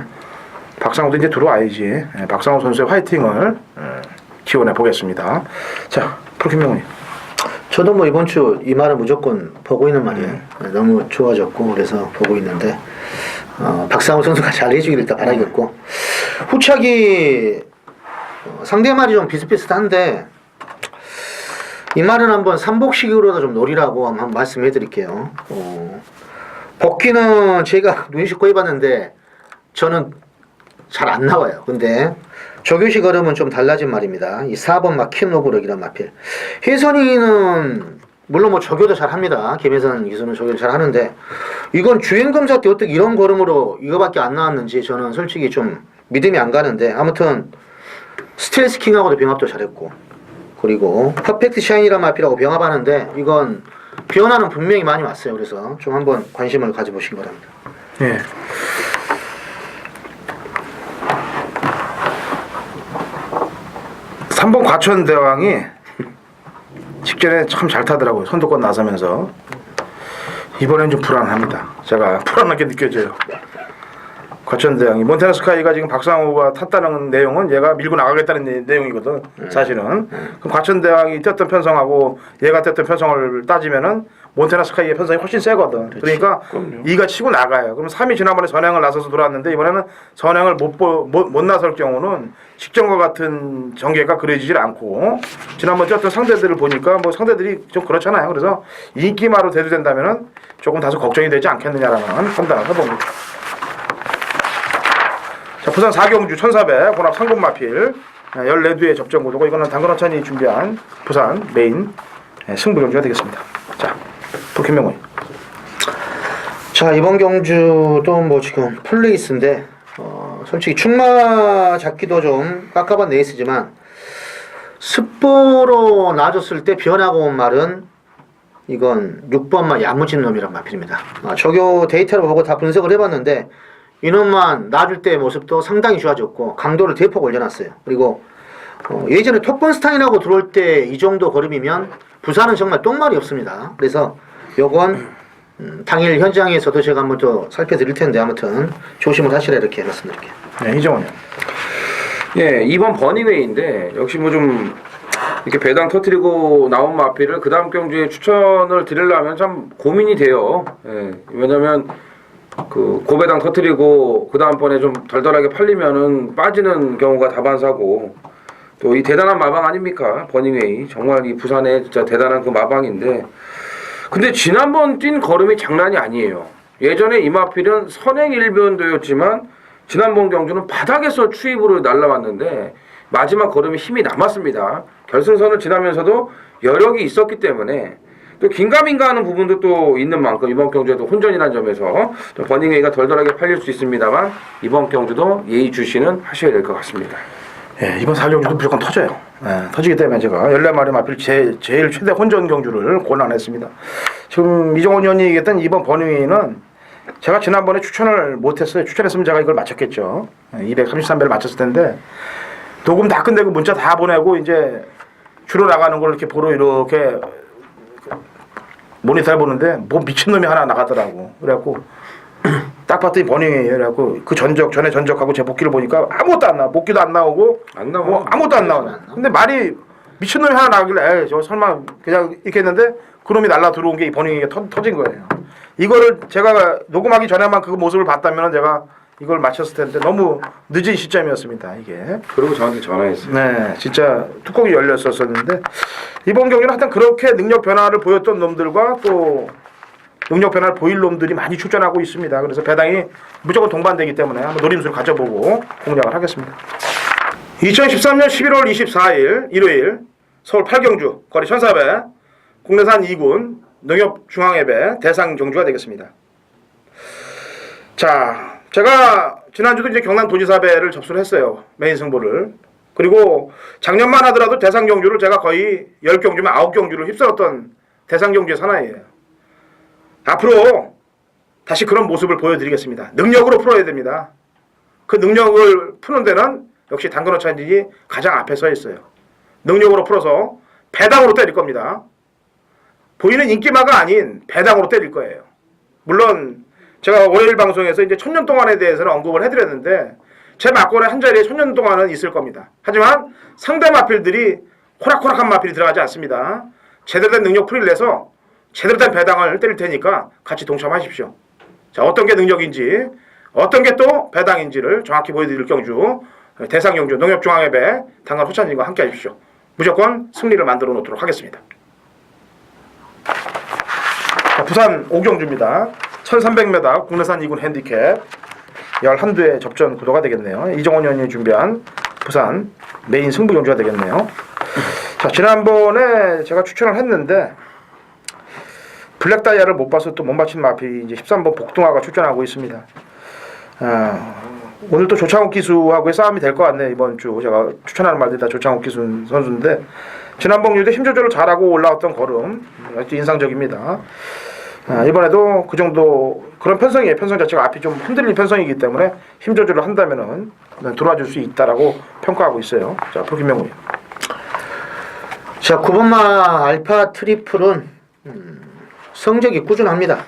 박상호도 이제 들어와야지. 네, 박상호 선수의 화이팅을 기원해 보겠습니다. 자, 프로김명훈이. 저도 뭐 이번 주 이 말은 무조건 보고 있는 말이에요. 너무 좋아졌고 그래서 보고 있는데 박상호 선수가 잘 해주기를 일단 바라겠고 후착이 상대 말이 좀 비슷비슷한데 이 말은 한번 삼복식으로도 좀 노리라고 한번 말씀해 드릴게요. 복귀는 제가 눈시고 해봤는데 저는 잘 안 나와요. 근데 조교식 얼음은 좀 달라진 말입니다. 이 4번 막 킨노브럭이란 마필. 혜선이는 물론 뭐 조교도 잘 합니다. 김혜선 기수는 조교를 잘 하는데 이건 주행검사 때 어떻게 이런 걸음으로 이거밖에 안 나왔는지 저는 솔직히 좀 믿음이 안 가는데 아무튼 스텔스킹하고도 병합도 잘했고 그리고 퍼펙트 샤인이란 마필하고 병합하는데 이건 변화는 분명히 많이 왔어요. 그래서 좀 한번 관심을 가져보시기 바랍니다. 예. 3번 과천대왕이 직전에 참 잘 타더라고요. 선두권 나서면서. 이번엔 좀 불안합니다. 제가 불안하게 느껴져요. 과천대왕이. 몬테나 스카이가 지금 박상호가 탔다는 내용은 얘가 밀고 나가겠다는 내용이거든. 사실은. 그럼 과천대왕이 뛰었던 편성하고 얘가 뛰었던 편성을 따지면은 몬테나 스카이의 편성이 훨씬 세거든. 그러니까 그럼요. 2가 치고 나가요. 그럼 3이 지난번에 선행을 나서서 들어왔는데 이번에는 선행을 못 나설 경우는 직전과 같은 전개가 그려지질 않고 지난번 뛰었던 상대들을 보니까 뭐 상대들이 좀 그렇잖아요. 그래서 인기마로 대두된다면은 조금 다소 걱정이 되지 않겠느냐라는 판단을 해봅니다. 자, 부산 4경주 1400 혼합 상금 마필 14두의 접전 구도고 이거는 당근원찬이 준비한 부산 메인 승부 경주가 되겠습니다. 자, 김명훈. 자, 이번 경주도 뭐 지금 풀레이스인데 솔직히 충마 잡기도 좀 깝깝한 레이스지만 습보로 놔줬을 때 변하고 온 말은 이건 6번만 야무진 놈이란 마필입니다. 조교 데이터를 보고 다 분석을 해봤는데 이놈만 놔줄 때의 모습도 상당히 좋아졌고 강도를 대폭 올려놨어요. 그리고 예전에 톱번스타인하고 들어올 때 이 정도 걸음이면 부산은 정말 똥말이 없습니다. 그래서 요건 당일 현장에서도 제가 한번 더 살펴드릴 텐데 아무튼 조심을 하시라 이렇게 말씀드릴게요. 네, 이정원요. 예, 2번 버닝웨이인데 역시 뭐 좀 이렇게 배당 터트리고 나온 마필을 그 다음 경주에 추천을 드리려면 참 고민이 돼요. 예, 왜냐면 그 고배당 터트리고 그 다음번에 좀 덜덜하게 팔리면은 빠지는 경우가 다반사고 또 이 대단한 마방 아닙니까? 버닝웨이 정말 이 부산의 진짜 대단한 그 마방인데 근데 지난번 뛴 걸음이 장난이 아니에요. 예전에 이 마필은 선행 일변도였지만 지난번 경주는 바닥에서 추입으로 날라왔는데 마지막 걸음에 힘이 남았습니다. 결승선을 지나면서도 여력이 있었기 때문에 또 긴가민가하는 부분도 또 있는 만큼 이번 경주에도 혼전이라는 점에서 좀 버닝웨이가 덜덜하게 팔릴 수 있습니다만 이번 경주도 예의주시는 하셔야 될 것 같습니다. 예, 이번 4경주도 무조건 터져요. 예, 터지기 때문에 제가 14마리 마필 제일 최대 혼전 경주를 권한했습니다. 지금 이정원 의원이 얘기했던 이번 버닝웨이는 제가 지난번에 추천을 못했어요. 추천했으면 제가 이걸 맞췄겠죠. 233배를 맞췄을 텐데 녹음 다 끝내고 문자 다 보내고 이제 주로 나가는 걸 이렇게 보러 이렇게 모니터를 보는데 뭐 미친놈이 하나 나가더라고. 그래갖고 딱 봤더니 버닝이에요. 그래갖고 그 전에 전적하고 제 복귀를 보니까 아무것도 안 나와. 복귀도 안 나오고 안 나와. 뭐 아무것도 안 나와. 근데 말이 미친놈이 하나 나가길래 에이, 저 설마 그냥 이렇게 했는데 그놈이 날라 들어온 게 이 버닝이가 터진 거예요. 이거를 제가 녹음하기 전에만 그 모습을 봤다면 제가 이걸 맞췄을 텐데 너무 늦은 시점이었습니다. 이게. 그리고 저한테 전화했어요. 네, 진짜 뚜껑이 열렸었는데 이번 경기는 하여튼 그렇게 능력 변화를 보였던 놈들과 또 능력 변화를 보일 놈들이 많이 출전하고 있습니다. 그래서 배당이 무조건 동반되기 때문에 한번 노림수를 가져보고 공략을 하겠습니다. 2013년 11월 24일 일요일 서울 8경주 거리 1400 국내산 2군 농협중앙예배 대상 경주가 되겠습니다. 자, 제가 지난주도 이제 경남도지사배를 접수를 했어요. 메인 승부를. 그리고 작년만 하더라도 대상 경주를 제가 거의 10경주면 9경주를 휩쓸었던 대상 경주의 사나이예요. 앞으로 다시 그런 모습을 보여드리겠습니다. 능력으로 풀어야 됩니다. 그 능력을 푸는 데는 역시 당근어찬진이 가장 앞에 서 있어요. 능력으로 풀어서 배당으로 때릴 겁니다. 보이는 인기마가 아닌 배당으로 때릴 거예요. 물론 제가 월요일 방송에서 이제 1000년 동안에 대해서는 언급을 해드렸는데 제 막권에 한 자리에 1000년 동안은 있을 겁니다. 하지만 상대 마필들이 호락호락한 마필이 들어가지 않습니다. 제대로 된 능력 풀이를 내서 제대로 된 배당을 때릴 테니까 같이 동참하십시오. 자, 어떤 게 능력인지 어떤 게 또 배당인지를 정확히 보여드릴 경주 대상 경주 농협중앙예배 당근 호찬님과 함께 하십시오. 무조건 승리를 만들어 놓도록 하겠습니다. 자, 부산 5경주입니다. 1300m 국내산 2군 핸디캡 11두의 접전 구도가 되겠네요. 이정원 의원이 준비한 부산 메인 승부 경주가 되겠네요. 자, 지난번에 제가 추천을 했는데 블랙다이아를 못 봐서 또 못 맞힌 마피 이제 13번 복동아가 출전하고 있습니다. 오늘 또 조창욱 기수하고의 싸움이 될 것 같네요. 이번 주 제가 추천하는 말들이 다 조창욱 기수 선수인데 지난번 경주에 힘 조절을 잘하고 올라왔던 걸음 아주 인상적입니다. 이번에도 그 정도 그런 편성이에요. 편성 자체가 앞이 좀 흔들린 편성이기 때문에 힘 조절을 한다면은 들어와줄 수 있다라고 평가하고 있어요. 자, 박김명우. 자, 9번마 알파 트리플은 성적이 꾸준합니다.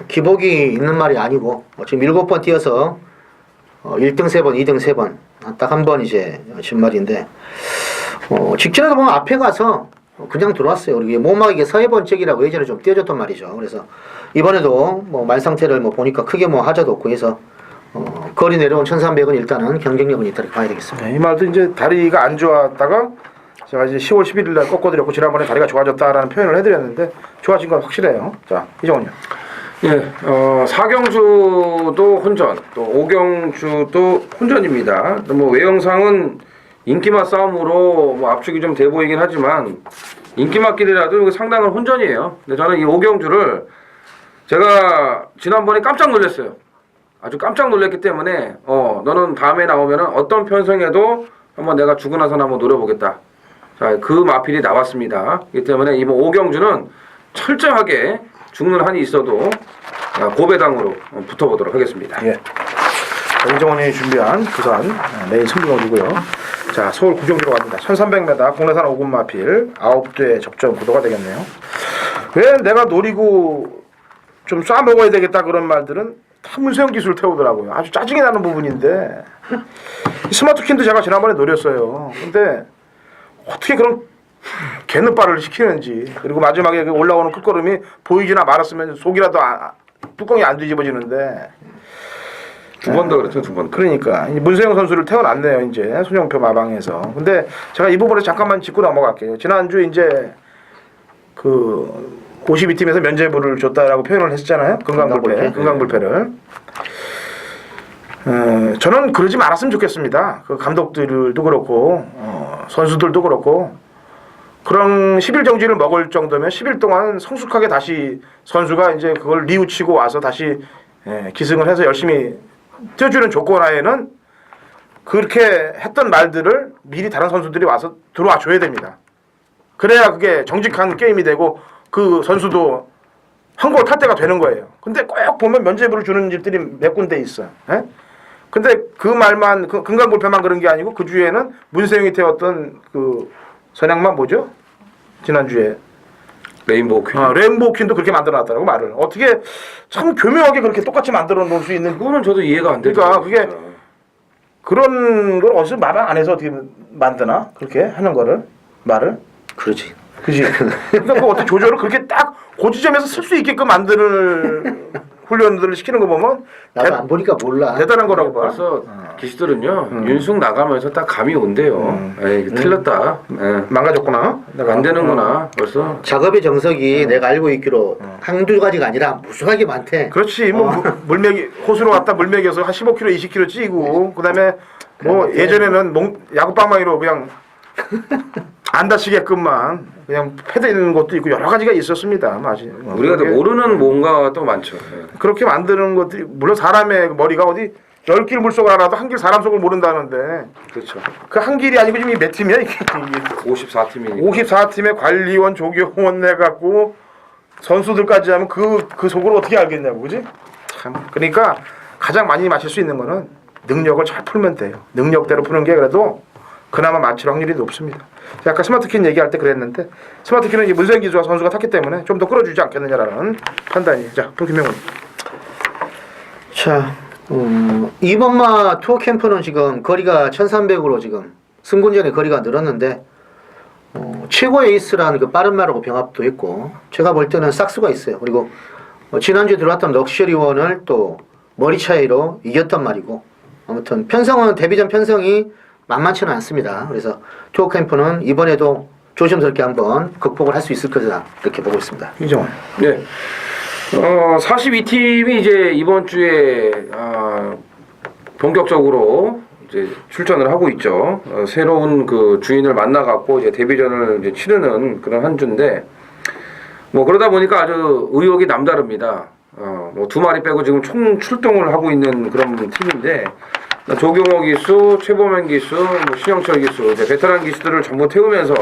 기복이 있는 말이 아니고 지금 7번 뛰어서 1등 3번, 2등 3번 딱 한 번 이제 진 말인데 직전에도 보면 앞에 가서 그냥 들어왔어요. 우리 모막 이게 서해번째기라고 예전에 좀 띄워줬단 말이죠. 그래서 이번에도 뭐 말 상태를 뭐 보니까 크게 뭐 하자도 없고 해서 거리 내려온 1300은 일단은 경쟁력은 있다고 봐야 되겠습니다. 이 말도 이제 다리가 안 좋았다가 제가 이제 10월 11일 날 꺾어드렸고 지난번에 다리가 좋아졌다라는 표현을 해드렸는데 좋아진 건 확실해요. 자, 이정원요. 예, 4경주도 혼전, 또 5경주도 혼전입니다. 뭐 외형상은 인기맛 싸움으로 뭐 압축이 좀 돼 보이긴 하지만 인기맛끼리라도 상당한 혼전이에요. 근데 저는 이 5경주를 제가 지난번에 깜짝 놀랐어요. 아주 깜짝 놀랐기 때문에 너는 다음에 나오면은 어떤 편성에도 한번 내가 죽고 나서 한번 노려보겠다. 자, 그 마필이 나왔습니다. 그렇기 때문에 이번 5경주는 철저하게 죽는 한이 있어도 고배당으로 붙어보도록 하겠습니다. 예. 자, 이정원이 준비한 부산 메인 승부경주고요. 자, 서울 9경주로 갑니다. 1300m 국내산 5군 마필 9대 접전 구도가 되겠네요. 왜 내가 노리고 좀 쏴먹어야 되겠다 그런 말들은 다 문세영 기술을 태우더라고요. 아주 짜증이 나는 부분인데 스마트킨도 제가 지난번에 노렸어요. 근데 어떻게 그런 개눈발을 시키는지 그리고 마지막에 그 올라오는 끝걸음이 보이지나 말았으면 속이라도 뚜껑이 안 뒤집어지는데 두 번 더 그랬죠, 두 번. 그러니까 문세영 선수를 태워놨네요. 이제 손영표 마방에서. 근데 제가 이 부분에 잠깐만 짚고 넘어갈게요. 지난주 이제 그 52팀에서 면죄부를 줬다라고 표현을 했잖아요. 건강불패를. 저는 그러지 말았으면 좋겠습니다. 그 감독들도 그렇고 선수들도 그렇고 그런 10일 정지를 먹을 정도면 10일 동안 성숙하게 다시 선수가 이제 그걸 뉘우치고 와서 다시 기승을 해서 열심히 뛰어주는 조건 하에는 그렇게 했던 말들을 미리 다른 선수들이 와서 들어와 줘야 됩니다. 그래야 그게 정직한 게임이 되고 그 선수도 한골 탈 때가 되는 거예요. 근데 꼭 보면 면죄부를 주는 집들이 몇 군데 있어요. 예? 근데 그 말만 금강불패만 그런 게 아니고 그 주에는 문세영이 태웠던 그 선양만 뭐죠? 지난주에 레인보우 퀸. 레인보우 퀸도 그렇게 만들어놨더라고 말을. 어떻게 참 교묘하게 그렇게 똑같이 만들어 놓을 수 있는 그거는 저도 이해가 안 되죠. 그러니까 그게 그런 걸 어디서 말 안 해서 어떻게 만드나? 그렇게 하는 거를 말을. 그러지. 그지? 그러니까 그 어떻게 조절을 그렇게 딱 고지점에서 쓸 수 있게끔 만드는 훈련들을 시키는 거 보면 나도 안 보니까 몰라. 대단한 거라고 봐. 벌써 기수들은요 윤숙 나가면서 딱 감이 온대요. 에이 틀렸다. 망가졌구나. 내가 안 되는구나. 벌써 작업의 정석이 내가 알고 있기로 한두 가지가 아니라 무수하게 많대. 그렇지. 뭐 물맥이 호수로 왔다 물맥에서 한 15kg, 20kg 찌고 그다음에 뭐 예전에는 야구방망이로 그냥 안 다치게끔만 그냥 패드 있는 것도 있고 여러 가지가 있었습니다. 맞아요. 우리가 또 모르는 뭔가가 또 많죠. 그렇게 만드는 것들이 물론 사람의 머리가 어디 10길 물속을 알아도 한 길 사람 속을 모른다는데 그렇죠. 그 한 길이 아니고 지금 몇 팀이야 이게 54팀이니까. 54팀의 관리원 조교원 해갖고 선수들까지 하면 그 속을 어떻게 알겠냐고 그지? 참 그러니까 가장 많이 맞힐 수 있는 거는 능력을 잘 풀면 돼요. 능력대로 푸는 게 그래도 그나마 맞힐 확률이 높습니다. 아까 스마트킨 얘기할 때 그랬는데 스마트킨은 문세영 기수와 선수가 탔기 때문에 좀 더 끌어주지 않겠느냐라는 판단이. 자, 그럼 김명훈. 자, 이번마 투어 캠프는 지금 거리가 1300으로 지금 승군전의 거리가 늘었는데 최고의 에이스라는 그 빠른 말하고 병합도 있고 제가 볼 때는 싹수가 있어요. 그리고 지난주에 들어왔던 럭셔리원을 또 머리 차이로 이겼단 말이고 아무튼 편성은 데뷔전 편성이 만만치는 않습니다. 그래서 투어 캠프는 이번에도 조심스럽게 한번 극복을 할 수 있을 거다 이렇게 보고 있습니다. 이정원. 네. 42팀이 이제 이번 주에 본격적으로 이제 출전을 하고 있죠. 새로운 그 주인을 만나갖고 이제 데뷔전을 이제 치르는 그런 한 주인데 뭐 그러다 보니까 아주 의욕이 남다릅니다. 뭐 두 마리 빼고 지금 총 출동을 하고 있는 그런 팀인데 조경호 기수, 최범현 기수, 뭐 신영철 기수, 이제 베테랑 기수들을 전부 태우면서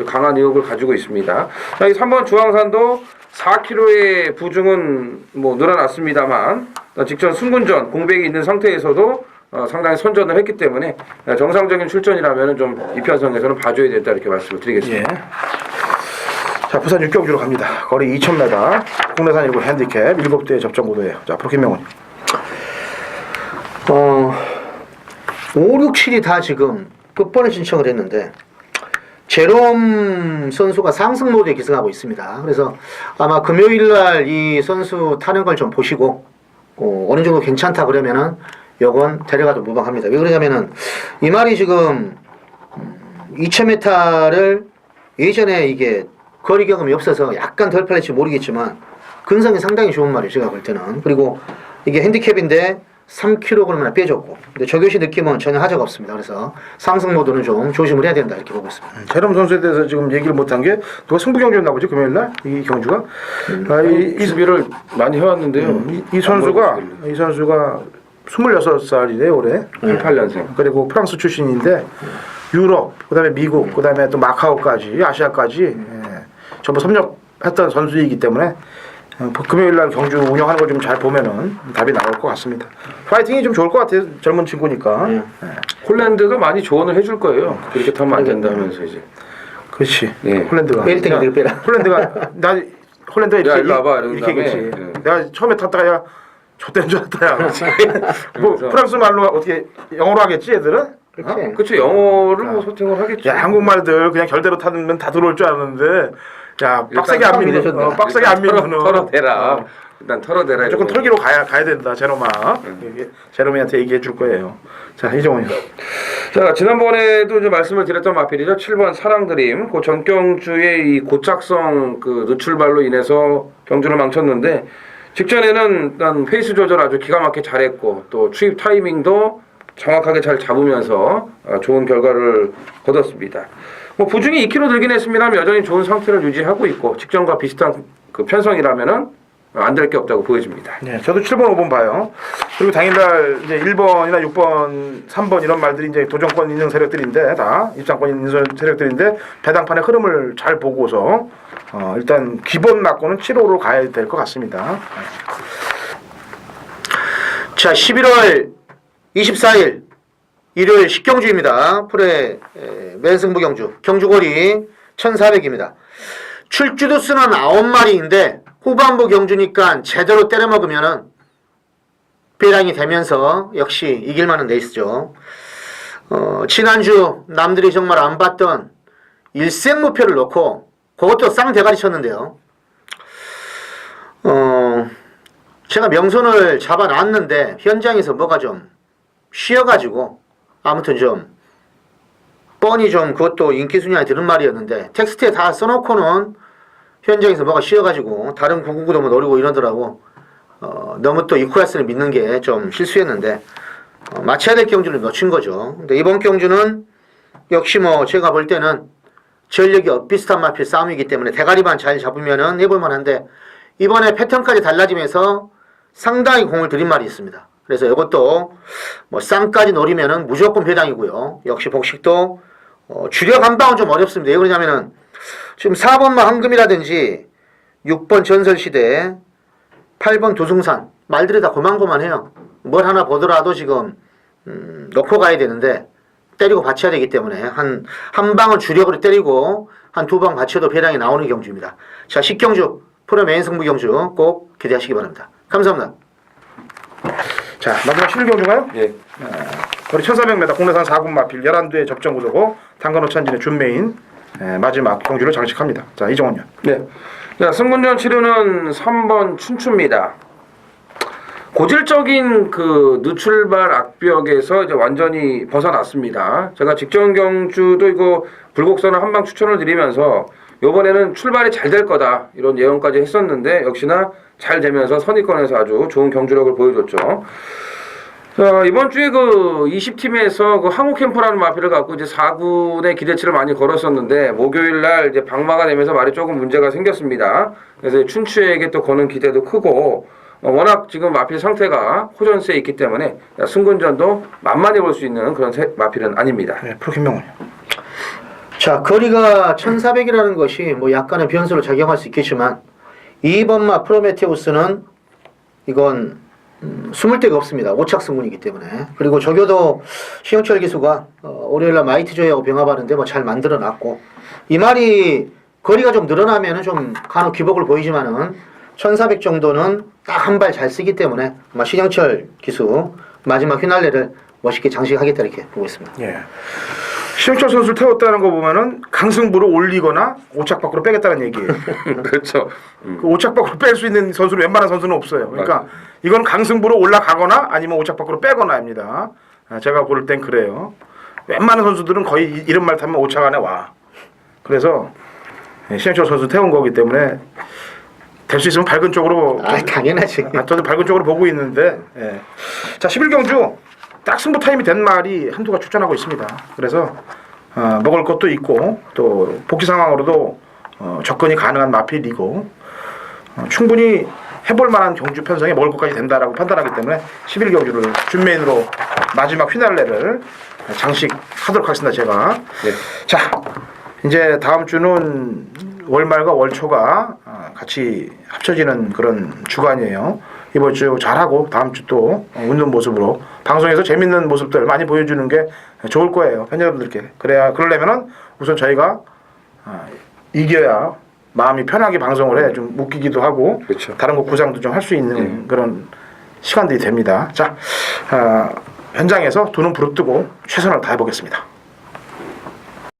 강한 의욕을 가지고 있습니다. 자, 이 3번 중앙산도 4km의 부중은 뭐 늘어났습니다만 직전 승군전 공백이 있는 상태에서도 상당히 선전을 했기 때문에 정상적인 출전이라면 좀 이편성에서는 봐줘야 된다 이렇게 말씀을 드리겠습니다. 예. 자, 부산 육경주로 갑니다. 거리 2000m, 국내산 1구 핸디캡 7대의 접전 구도예요. 자, 앞으로 김명훈. 5, 6, 7이 다 지금 끝번에 신청을 했는데 제롬 선수가 상승 모드에 기승하고 있습니다. 그래서 아마 금요일날 이 선수 타는 걸 좀 보시고 어느 정도 괜찮다 그러면은 요건 데려가도 무방합니다. 왜 그러냐면은 이 말이 지금 2000m를 예전에 이게 거리 경험이 없어서 약간 덜 팔릴지 모르겠지만 근성이 상당히 좋은 말이에요. 제가 볼 때는. 그리고 이게 핸디캡인데 3kg을 빼줬고 근데 저교시 느낌은 전혀 하자가 없습니다. 그래서 상승 모드는 좀 조심을 해야 된다 이렇게 보고 있습니다. 제롬 선수에 대해서 지금 얘기를 못한 게 누가 승부 경주였나 보지 금요일날 이 경주가 이 수비를 많이 해왔는데요. 이 선수가 26살이래 올해. 88년생. 그리고 프랑스 출신인데 유럽, 그다음에 미국, 그다음에 또 마카오까지 아시아까지 전부 섭렵했던 선수이기 때문에 금요일날 경주 운영하는 걸 좀 잘 보면은 답이 나올 것 같습니다. 파이팅이 좀 좋을 것 같아요. 젊은 친구니까. 홀랜드가 많이 조언을 해줄 거예요. 그렇게 타면 안 된다 하면서 이제. 그렇지. 네. 홀랜드가. 벨팅이 빼라. 홀랜드가 야, 이렇게 일로 와봐, 이런 이렇게 다음에. 얘기했지. 네. 내가 처음에 탔다가 야 좆된 줄 알았다 야. 뭐 그래서- 프랑스 말로 어떻게 영어로 하겠지 애들은? 그렇지. 그렇죠. 영어를 뭐 소통을 하겠죠. 야 한국말들 그냥 결대로 타면 다 들어올 줄 알았는데 야 빡세게 안 믿는 믿으셨네. 빡세게 안 믿는 털어대라. 일단 털어대라. 무조건 이거. 털기로 가야 된다 제로마. 제로미한테 얘기해 줄 거예요. 자 이정훈이. 자, 지난번에도 좀 말씀을 드렸던 마필이죠. 7번 사랑드림. 그 전경주의 이 고착성 그 늦출발로 인해서 경주를 망쳤는데 직전에는 일단 페이스 조절 아주 기가 막히게 잘했고 또 추입 타이밍도 정확하게 잘 잡으면서 좋은 결과를 거뒀습니다. 뭐 부중이 2kg 들긴 했습니다만 여전히 좋은 상태를 유지하고 있고 직전과 비슷한 그 편성이라면은 안 될 게 없다고 보여집니다. 네, 저도 7번, 5번 봐요. 그리고 당일날 이제 1번이나 6번, 3번 이런 말들이 이제 도전권 있는 세력들인데 다 입장권 있는 세력들인데 배당판의 흐름을 잘 보고서 일단 기본 맞고는 7호로 가야 될 것 같습니다. 자, 11월 24일 일요일 식경주입니다. 프레 맨승부 경주. 경주거리 1400입니다. 출주도 수는 9마리인데 후반부 경주니까 제대로 때려 먹으면은 배당이 되면서 역시 이길 만한 레이스죠. 지난주 남들이 정말 안 봤던 일생 무표를 놓고 그것도 쌍대가리 쳤는데요. 제가 명손을 잡아놨는데 현장에서 뭐가 좀 쉬어가지고 아무튼 좀 뻔히 좀 그것도 인기순위 안에 드는 말이었는데 텍스트에 다 써놓고는 현장에서 뭐가 쉬어가지고 다른 구구구도 뭐 노리고 이러더라고. 너무 또 이쿠야스를 믿는 게 좀 실수였는데 맞춰야 될 경주를 놓친 거죠. 근데 이번 경주는 역시 뭐 제가 볼 때는 전력이 엇비슷한 마필 싸움이기 때문에 대가리만 잘 잡으면은 해볼 만한데 이번에 패턴까지 달라지면서 상당히 공을 들인 말이 있습니다. 그래서 이것도 뭐 쌍까지 노리면은 무조건 배당이고요. 역시 복식도 주력 한 방은 좀 어렵습니다. 왜 그러냐면은 지금 4번만 황금이라든지 6번 전설시대 8번 도승산 말들이 다 고만고만해요. 뭘 하나 보더라도 지금 놓고 가야 되는데 때리고 받쳐야 되기 때문에 한 방은 주력으로 때리고 한 2방 받쳐도 배당이 나오는 경주입니다. 자, 식경주 프로 메인 승부 경주 꼭 기대하시기 바랍니다. 감사합니다. 자, 마지막 11경주가요? 예. 거리 1400m 국내산 4군 마필 11두의 접전 구도고 당근호 천진의 준메인 마지막 경주를 장식합니다. 자, 이정원요. 네. 자, 승군전 치료는 3번 춘추입니다. 고질적인 그 늦출발 악벽에서 이제 완전히 벗어났습니다. 제가 직전 경주도 이거 불곡선을 한 방 추천을 드리면서 이번에는 출발이 잘 될 거다 이런 예언까지 했었는데 역시나 잘 되면서 선의권에서 아주 좋은 경주력을 보여줬죠. 자, 이번 주에 그 20팀에서 그 항우 캠퍼라는 마필을 갖고 이제 4군의 기대치를 많이 걸었었는데 목요일 날 이제 방마가 되면서 말이 조금 문제가 생겼습니다. 그래서 춘추에게 또 거는 기대도 크고 워낙 지금 마필 상태가 호전세에 있기 때문에 승군전도 만만히 볼 수 있는 그런 마필은 아닙니다. 네, 프로 김명훈요. 자, 거리가 1400이라는 것이 뭐 약간의 변수로 작용할 수 있겠지만 2번마 프로메테우스는 이건 숨을 데가 없습니다. 오착 승군이기 때문에. 그리고 조교도 신영철 기수가 월요일날 마이티 조이하고 병합하는데 뭐 잘 만들어놨고 이 말이 거리가 좀 늘어나면은 좀 간혹 기복을 보이지만은 1400 정도는 딱 한 발 잘 쓰기 때문에 아마 신영철 기수 마지막 휘날레를 멋있게 장식하겠다 이렇게 보고 있습니다. 예. 신영철 선수를 태웠다는 거 보면은 강승부로 올리거나 오착 밖으로 빼겠다는 얘기예요. 그렇죠. 그 오착 밖으로 뺄 수 있는 선수는 웬만한 선수는 없어요. 그러니까 맞아요. 이건 강승부로 올라가거나 아니면 오착 밖으로 빼거나입니다. 제가 볼 땐 그래요. 웬만한 선수들은 거의 이런 말 타면 오착 안에 와. 그래서 신영철 선수 태운 거기 때문에 될 수 있으면 밝은 쪽으로. 당연하지. 저도 밝은 쪽으로 보고 있는데. 예. 자, 11경주 딱 승부 타임이 된 말이 한두가 출전하고 있습니다. 그래서 먹을 것도 있고 또 복귀 상황으로도 접근이 가능한 마필이고 충분히 해볼 만한 경주 편성에 먹을 것까지 된다라고 판단하기 때문에 11경주를 준메인으로 마지막 휘날레를 장식하도록 하겠습니다. 제가. 네. 자, 이제 다음 주는 월말과 월초가 같이 합쳐지는 그런 주간이에요. 이번 주 잘하고 다음 주 또 웃는 모습으로 방송에서 재밌는 모습들 많이 보여주는 게 좋을 거예요. 팬여러분들께. 그러려면은 우선 저희가 이겨야 마음이 편하게 방송을 해. 좀 웃기기도 하고 그렇죠. 다른 거 구상도 좀 할 수 있는 그런 시간들이 됩니다. 자, 현장에서 두 눈 부릅뜨고 최선을 다해보겠습니다.